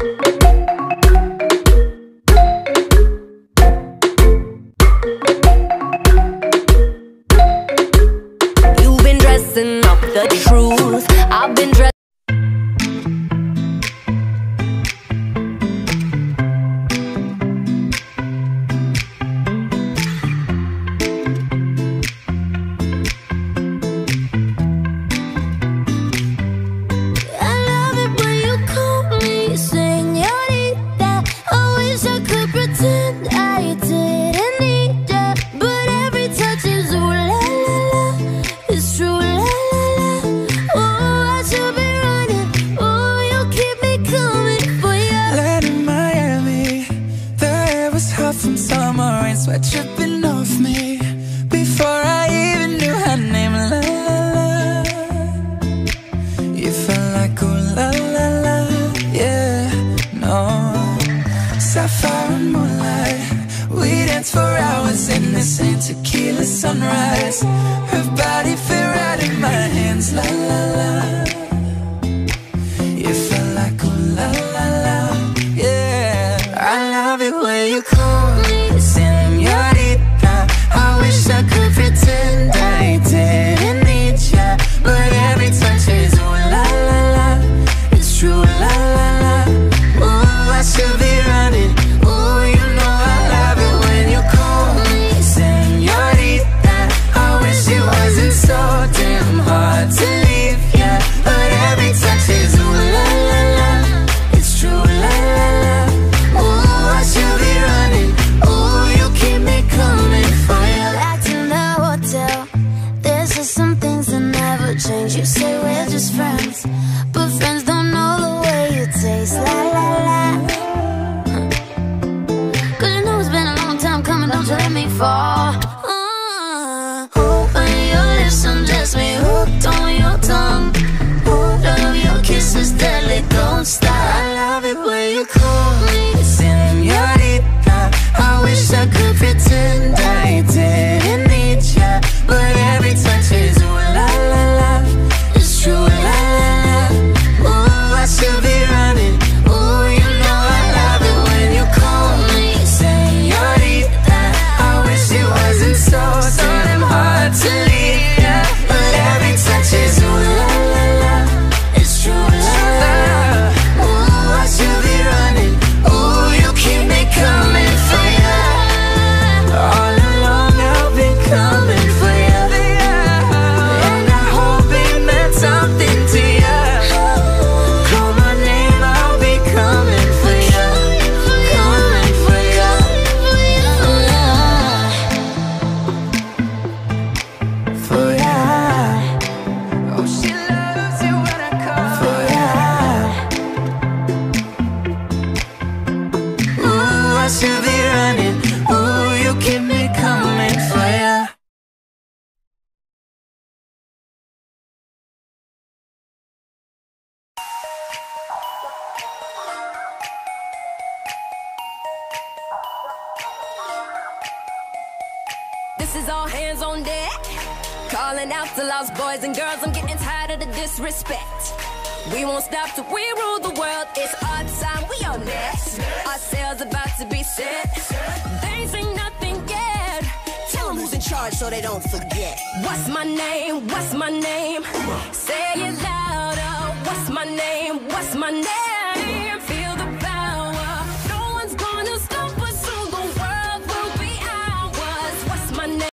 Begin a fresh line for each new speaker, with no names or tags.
You've been dressing up the truth. I've been dressing.
Sweat dripping off me before I even knew her name. La la la, you felt like ooh la la la, yeah, no. Sapphire and moonlight, we danced for hours in the same tequila sunrise. Her body fit right in my hands. La la la, you felt like ooh la la la, yeah. I love it when you call me señorita. I wish I could pretend I didn't need ya, but every touch is ooh la la la. It's true la la la. Ooh, I should be running. Ooh, you know I love it when you call me señorita. I wish it wasn't so damn hard to leave ya, but every touch is ooh la la la. It's true la la la. Ooh, I should be running. Ooh, you keep me coming for you.
Back in the hotel, there's just some things that never change. You say we're just friends, but friends don't know the way you taste. La la la. Cause you know it's been a long time coming, don't you let me fall. When your lips undress me, hooked on your tongue. Love your kisses deadly, don't stop.
I love it when you call me señorita. I wish I could pretend I didn't need ya, but every touch is ooh la la la. It's true la la la. Ooh, I should be running. Ooh, you know I love it when you call me señorita. I wish it wasn't so damn hard to leave ya, but every touch is ooh la la la. It's true la la la. Ooh, I should be running. Ooh, you keep me coming for ya. All along I've been coming for ya, and I hope it meant something to ya. Call my name, I'll be coming for ya, coming for ya, for ya. Oh, she loves it when I call for ya. Ooh, I should be running. Ooh, you keep me coming for ya.
This is all hands on deck. Calling out to lost boys and girls. I'm getting tired of the disrespect. We won't stop till we rule the world. It's our time, we on next. Our sails about to be set. They ain't seen nothing yet. Tell them who's in charge so they don't forget. What's my name? What's my name? Say it louder. What's my name? What's my name?